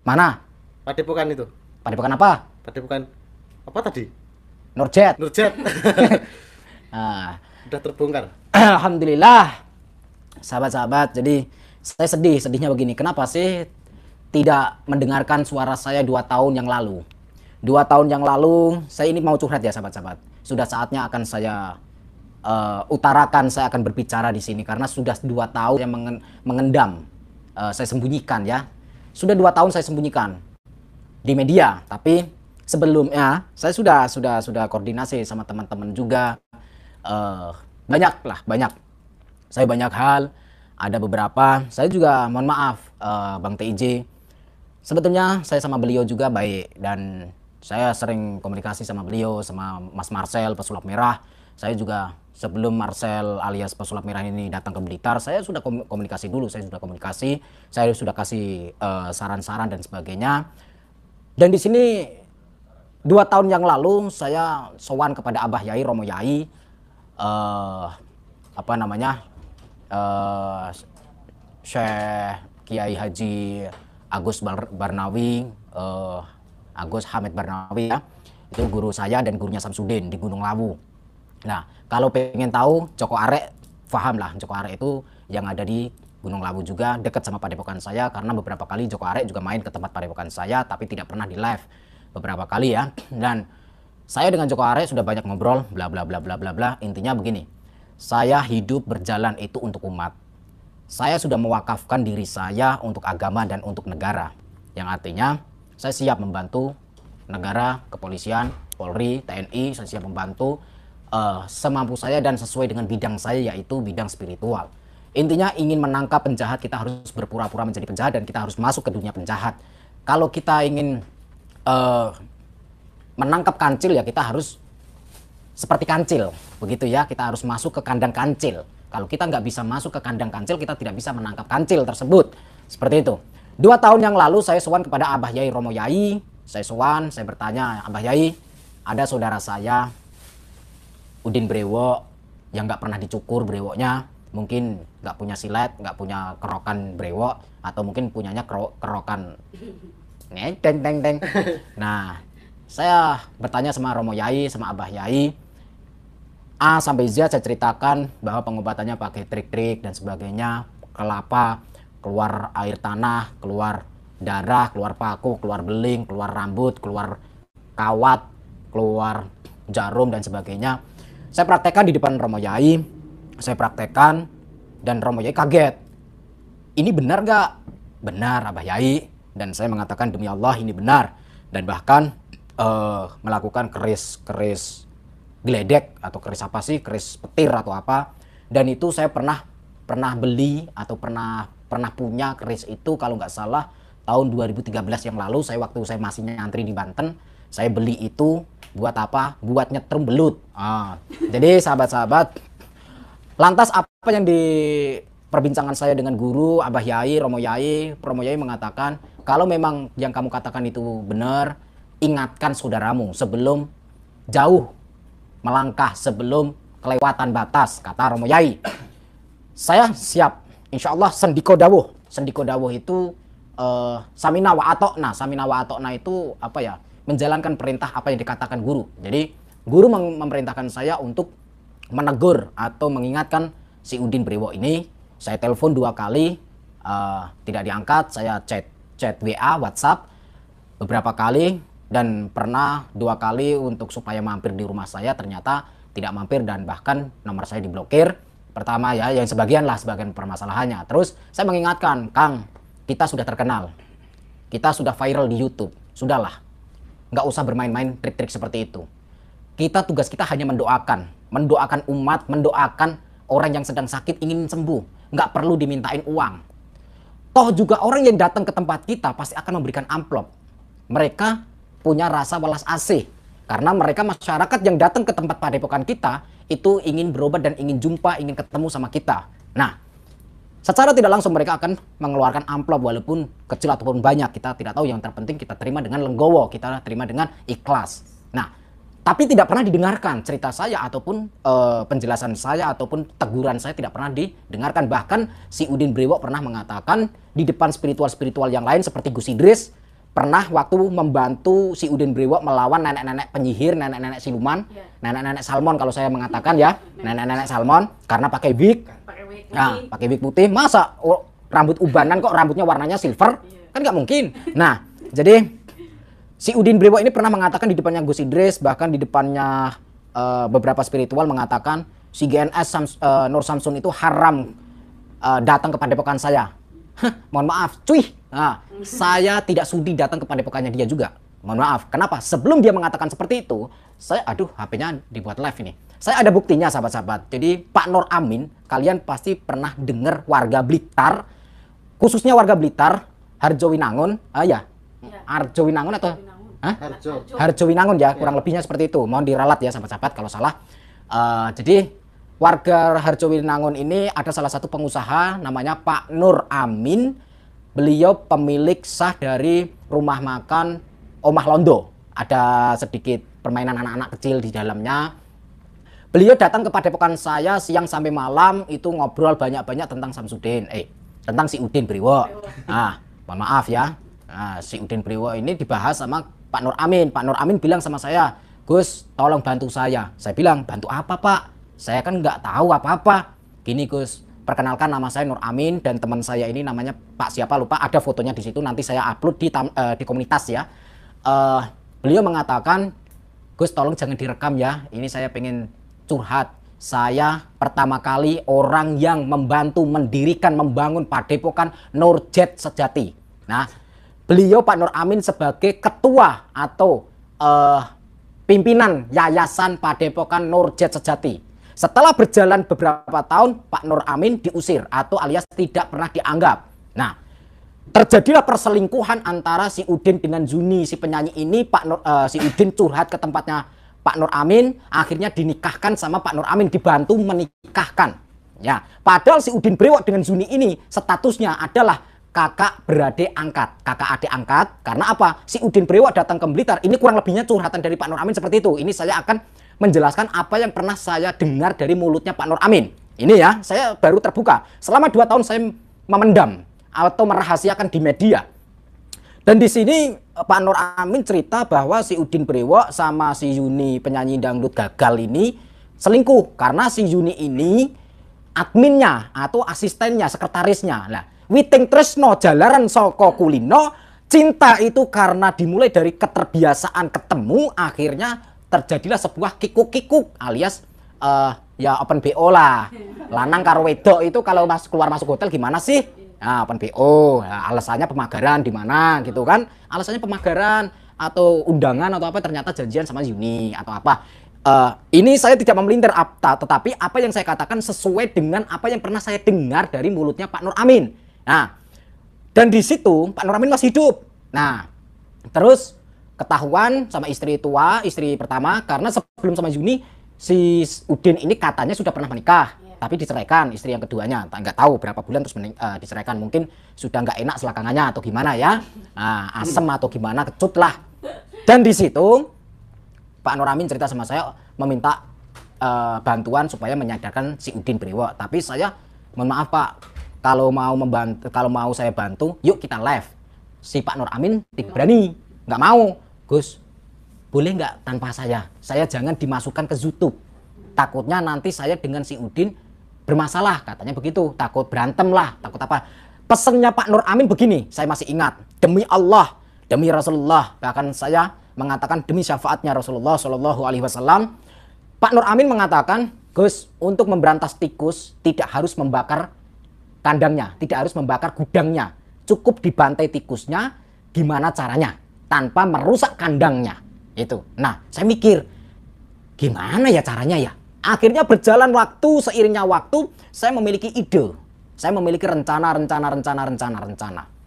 Mana? Padepokan itu. Padepokan apa? Padepokan apa tadi? Nurjet. Nurjet. Nah, Udah terbongkar. alhamdulillah, sahabat-sahabat. Jadi saya sedihnya begini. Kenapa sih tidak mendengarkan suara saya 2 tahun yang lalu? 2 tahun yang lalu, saya ini mau curhat ya sahabat-sahabat. Sudah saatnya akan saya utarakan, saya akan berbicara di sini karena sudah 2 tahun yang mengendam, saya sembunyikan ya. Sudah 2 tahun saya sembunyikan di media, tapi sebelumnya saya sudah koordinasi sama teman-teman juga. Banyak. Saya banyak hal, ada beberapa. Saya juga mohon maaf, Bang TIJ. Sebetulnya saya sama beliau juga baik dan saya sering komunikasi sama beliau, sama Mas Marcel pesulap merah. Saya juga sebelum Marcel alias pesulap merah ini datang ke Blitar, saya sudah komunikasi dulu. Saya sudah kasih saran-saran dan sebagainya. Dan di sini 2 tahun yang lalu saya sowan kepada Abah Yai Romo Yai, Syekh Kiai Haji Agus Barnawi, Agus Hamid Barnawi ya. Itu guru saya dan gurunya Samsudin di Gunung Lawu. Nah, kalau pengen tahu Joko Arek, paham lah Joko Arek itu yang ada di Gunung Lawu juga, dekat sama padepokan saya karena beberapa kali Joko Arek juga main ke tempat padepokan saya tapi tidak pernah di live beberapa kali ya. Dan saya dengan Joko Arek sudah banyak ngobrol bla bla bla bla bla bla. Intinya begini. Saya hidup berjalan itu untuk umat. Saya sudah mewakafkan diri saya untuk agama dan untuk negara. Yang artinya saya siap membantu negara, kepolisian, Polri, TNI, saya siap membantu semampu saya dan sesuai dengan bidang saya yaitu bidang spiritual. Intinya ingin menangkap penjahat kita harus berpura-pura menjadi penjahat dan kita harus masuk ke dunia penjahat. Kalau kita ingin menangkap kancil ya kita harus seperti kancil, begitu ya, kita harus masuk ke kandang kancil. Kalau kita nggak bisa masuk ke kandang kancil, kita tidak bisa menangkap kancil tersebut. Seperti itu. 2 tahun yang lalu saya sowan kepada Abah Yai Romo Yai. Saya sowan, saya bertanya, Abah Yai, ada saudara saya, Udin Brewo, yang nggak pernah dicukur brewoknya. Mungkin nggak punya silet, nggak punya kerokan brewok, atau mungkin punyanya kerokan teng. Nah, saya bertanya sama Romo Yai, sama Abah Yai, A sampai Z saya ceritakan bahwa pengobatannya pakai trik-trik dan sebagainya, kelapa, keluar air tanah, keluar darah, keluar paku, keluar beling, keluar rambut, keluar kawat, keluar jarum dan sebagainya. Saya praktekkan di depan Romo Yai, saya praktekkan dan Romo Yai kaget. Ini benar gak? Benar Abah Yai. Dan saya mengatakan demi Allah ini benar. Dan bahkan melakukan keris geledek atau keris apa sih, keris petir atau apa. Dan itu saya pernah beli atau pernah punya keris itu kalau nggak salah tahun 2013 yang lalu. Waktu saya masih nyantri di Banten, saya beli itu buat apa? Buat nyetrum belut. Jadi sahabat-sahabat, lantas apa yang di perbincangan saya dengan guru Abah Yai Romo Yai mengatakan kalau memang yang kamu katakan itu benar, ingatkan saudaramu sebelum jauh melangkah, sebelum kelewatan batas, kata Romo Yai. Saya siap, insya Allah sendiko dawuh. Sendiko dawuh itu samina wa atokna. Samina wa atokna itu apa ya? Menjalankan perintah apa yang dikatakan guru. Jadi guru memerintahkan saya untuk menegur atau mengingatkan si Udin Brewo ini. Saya telepon 2 kali, tidak diangkat. Saya chat WA, WhatsApp beberapa kali. Dan pernah 2 kali untuk supaya mampir di rumah saya, ternyata tidak mampir dan bahkan nomor saya diblokir. Pertama ya, yang sebagian permasalahannya. Terus saya mengingatkan, Kang, kita sudah terkenal, kita sudah viral di YouTube, sudahlah, nggak usah bermain-main trik-trik seperti itu. Tugas kita hanya mendoakan umat, mendoakan orang yang sedang sakit ingin sembuh, nggak perlu dimintain uang. Toh juga orang yang datang ke tempat kita pasti akan memberikan amplop. Mereka punya rasa welas asih karena mereka masyarakat yang datang ke tempat padepokan kita itu ingin berobat dan ingin jumpa, ingin ketemu sama kita. Nah, secara tidak langsung mereka akan mengeluarkan amplop walaupun kecil ataupun banyak, kita tidak tahu. Yang terpenting kita terima dengan lenggowo, kita terima dengan ikhlas. Nah, tapi tidak pernah didengarkan cerita saya ataupun penjelasan saya ataupun teguran saya tidak pernah didengarkan. Bahkan si Udin Brewo pernah mengatakan di depan spiritual yang lain seperti Gus Idris, pernah waktu membantu si Udin Brewok melawan nenek-nenek penyihir, nenek-nenek siluman, nenek-nenek salmon kalau saya mengatakan ya, nenek-nenek salmon karena pakai wig. Nah, pakai wig putih, masa rambut ubanan kok rambutnya warnanya silver? Kan nggak mungkin. Nah, jadi si Udin Brewok ini pernah mengatakan di depannya Gus Idris, bahkan di depannya beberapa spiritual mengatakan si GNS Nur Samsun itu haram datang ke padepokan saya. Mohon maaf, cuy. Nah, saya tidak sudi datang ke padepokannya dia juga. Mohon maaf. Kenapa? Sebelum dia mengatakan seperti itu, saya HP-nya dibuat live ini. Saya ada buktinya, sahabat-sahabat. Jadi Pak Nur Amin, kalian pasti pernah dengar warga Blitar, khususnya warga Blitar, Harjowinangun, Harjowinangun atau Harjowinangun ya, kurang lebihnya seperti itu. Mohon diralat ya, sahabat-sahabat kalau salah. Jadi warga Harjowinangun ini ada salah satu pengusaha namanya Pak Nur Amin. Beliau pemilik sah dari rumah makan Omah Londo. Ada sedikit permainan anak-anak kecil di dalamnya. Beliau datang ke padepokan saya siang sampai malam itu ngobrol banyak-banyak tentang Samsudin, tentang si Udin Brewok. Nah, mohon maaf ya. Nah, si Udin Brewok ini dibahas sama Pak Nur Amin. Pak Nur Amin bilang sama saya, Gus, tolong bantu saya. Saya bilang, bantu apa Pak? Saya kan nggak tahu apa-apa. Gini Gus, perkenalkan nama saya Nur Amin dan teman saya ini namanya Pak siapa lupa, ada fotonya di situ, nanti saya upload di komunitas ya. Beliau mengatakan, Gus tolong jangan direkam ya, ini saya pengen curhat. Saya pertama kali orang yang membantu mendirikan, membangun padepokan Nurjet Sejati. Nah, beliau Pak Nur Amin sebagai ketua atau pimpinan Yayasan Padepokan Nurjet Sejati. Setelah berjalan beberapa tahun, Pak Nur Amin diusir atau alias tidak pernah dianggap. Nah, terjadilah perselingkuhan antara si Udin dengan Zuni, si penyanyi ini. Si Udin curhat ke tempatnya Pak Nur Amin, akhirnya dinikahkan sama Pak Nur Amin, dibantu menikahkan. Ya, padahal si Udin Brewok dengan Zuni ini statusnya adalah kakak beradik angkat, kakak adik angkat. Karena apa? Si Udin Brewok datang ke Blitar. Ini kurang lebihnya curhatan dari Pak Nur Amin seperti itu. Ini saya akan menjelaskan apa yang pernah saya dengar dari mulutnya Pak Nur Amin. Ini ya, saya baru terbuka. Selama 2 tahun saya memendam atau merahasiakan di media. Dan di sini Pak Nur Amin cerita bahwa si Udin Brewok sama si Yuni penyanyi dangdut gagal ini selingkuh. Karena si Yuni ini adminnya atau asistennya, sekretarisnya. Nah, Witing Tresno jalaran soko kulino, cinta itu karena dimulai dari keterbiasaan ketemu, akhirnya terjadilah sebuah kikuk-kikuk alias ya open BO lah. Lanang karo wedok itu kalau keluar masuk hotel gimana sih? Nah, open BO, nah, alasannya pemagaran di mana gitu kan? Alasannya pemagaran atau undangan atau apa, ternyata janjian sama Yuni atau apa. Ini saya tidak memelintir, tetapi apa yang saya katakan sesuai dengan apa yang pernah saya dengar dari mulutnya Pak Nur Amin. Nah, dan di situ Pak Nur Amin masih hidup. Nah, terus ketahuan sama istri tua, istri pertama, karena sebelum sama Yuni si Udin ini katanya sudah pernah menikah, tapi diceraikan istri yang keduanya. Nggak tahu berapa bulan terus diceraikan, mungkin sudah nggak enak selakangannya atau gimana ya, asem atau gimana, kecut lah. Dan di situ Pak Nur Amin cerita sama saya meminta bantuan supaya menyadarkan si Udin Brewok. Tapi saya mohon maaf Pak, kalau mau saya bantu, yuk kita live. Si Pak Nur Amin tidak berani, nggak mau. Gus, boleh nggak tanpa saya? Saya jangan dimasukkan ke YouTube. Takutnya nanti saya dengan si Udin bermasalah, katanya begitu. Takut berantem lah, takut apa. Pesannya Pak Nur Amin begini, saya masih ingat. Demi Allah, demi Rasulullah, bahkan saya mengatakan demi syafaatnya Rasulullah Shallallahu Alaihi Wasallam. Pak Nur Amin mengatakan, Gus, untuk memberantas tikus tidak harus membakar kandangnya, tidak harus membakar gudangnya, cukup dibantai tikusnya. Gimana caranya tanpa merusak kandangnya itu? Nah, saya mikir gimana ya caranya ya. Akhirnya berjalan waktu, seiringnya waktu saya memiliki ide, saya memiliki rencana.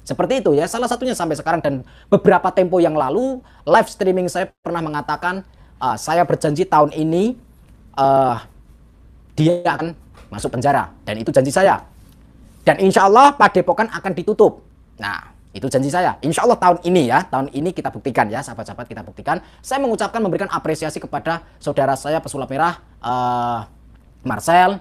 Seperti itu ya, salah satunya sampai sekarang. Dan beberapa tempo yang lalu live streaming saya pernah mengatakan saya berjanji tahun ini dia akan masuk penjara, dan itu janji saya. Dan insya Allah padepokan akan ditutup. Nah, itu janji saya. Insya Allah tahun ini ya, tahun ini kita buktikan ya, sahabat-sahabat, kita buktikan. Saya mengucapkan, memberikan apresiasi kepada saudara saya pesulap merah Marcel.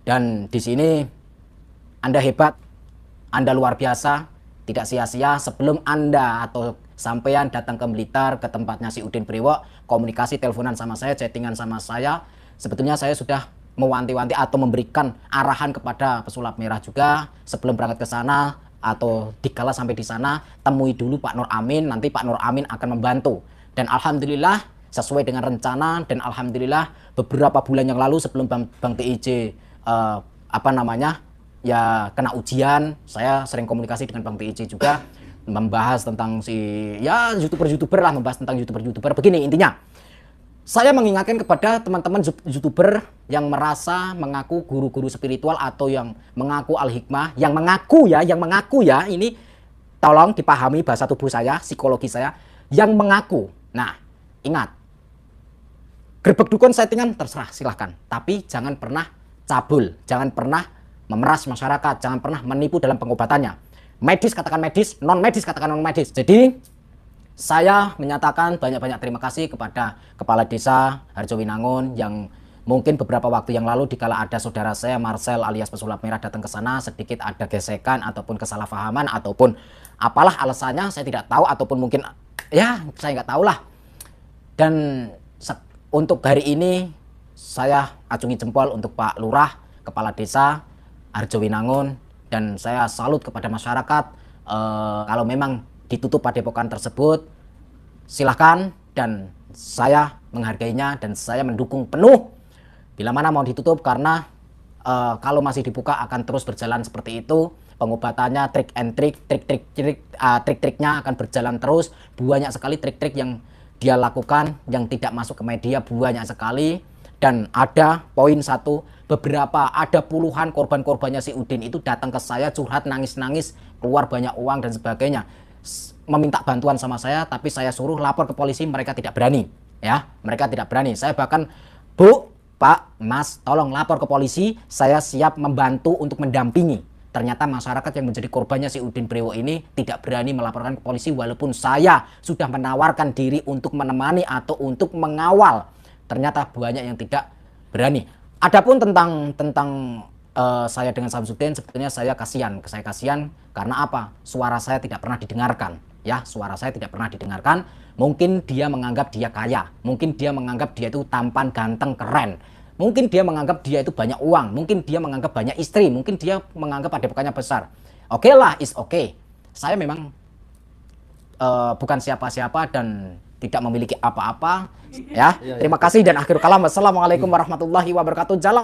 Dan di sini Anda hebat, Anda luar biasa. tidak sia-sia sebelum Anda atau sampean datang ke Blitar ke tempatnya si Udin Brewok, komunikasi teleponan sama saya, chattingan sama saya. Sebetulnya saya sudah mewanti-wanti atau memberikan arahan kepada pesulap merah juga sebelum berangkat ke sana atau dikala sampai di sana temui dulu Pak Nur Amin, nanti Pak Nur Amin akan membantu. Dan alhamdulillah sesuai dengan rencana dan alhamdulillah beberapa bulan yang lalu sebelum Bang TIJ ya kena ujian, saya sering komunikasi dengan Bang TIJ juga membahas tentang si ya youtuber lah, membahas tentang youtuber. Begini intinya, saya mengingatkan kepada teman-teman youtuber yang merasa mengaku guru-guru spiritual atau yang mengaku al-hikmah, yang mengaku ya, ini tolong dipahami bahasa tubuh saya, psikologi saya, yang mengaku. Nah, ingat, gerbek dukun settingan terserah silahkan, tapi jangan pernah cabul, jangan pernah memeras masyarakat, jangan pernah menipu dalam pengobatannya. Medis katakan medis, non medis katakan non medis. Jadi saya menyatakan banyak-banyak terima kasih kepada Kepala Desa Harjowinangun yang mungkin beberapa waktu yang lalu dikala ada saudara saya Marcel alias pesulap merah datang ke sana, sedikit ada gesekan ataupun kesalahpahaman ataupun apalah alasannya saya tidak tahu, ataupun mungkin ya saya nggak tahu lah. Dan untuk hari ini saya acungi jempol untuk Pak Lurah, Kepala Desa Harjowinangun, dan saya salut kepada masyarakat. Kalau memang ditutup padepokan tersebut silahkan, dan saya menghargainya dan saya mendukung penuh bila mana mau ditutup, karena kalau masih dibuka akan terus berjalan seperti itu. Pengobatannya trik-triknya akan berjalan terus. Banyak sekali trik-trik yang dia lakukan yang tidak masuk ke media, banyak sekali. Dan ada poin satu, ada puluhan korban-korbannya si Udin itu datang ke saya curhat, nangis-nangis, keluar banyak uang dan sebagainya, meminta bantuan sama saya, tapi saya suruh lapor ke polisi, mereka tidak berani. Ya, mereka tidak berani. Saya bahkan, Bu, Pak, Mas, tolong lapor ke polisi, saya siap membantu untuk mendampingi. Ternyata masyarakat yang menjadi korbannya si Udin Brewok ini tidak berani melaporkan ke polisi, walaupun saya sudah menawarkan diri untuk menemani atau untuk mengawal. Ternyata banyak yang tidak berani. Adapun tentang saya dengan Samsudin, sebetulnya saya kasihan karena apa? Suara saya tidak pernah didengarkan. Ya, suara saya tidak pernah didengarkan. Mungkin dia menganggap dia kaya, mungkin dia menganggap dia itu tampan, ganteng, keren. Mungkin dia menganggap dia itu banyak uang, mungkin dia menganggap banyak istri, mungkin dia menganggap padepokannya besar. Oke lah, is oke. Saya memang bukan siapa-siapa dan tidak memiliki apa-apa. Ya, terima kasih dan akhir kalam. Wassalamualaikum warahmatullahi wabarakatuh. Jalan.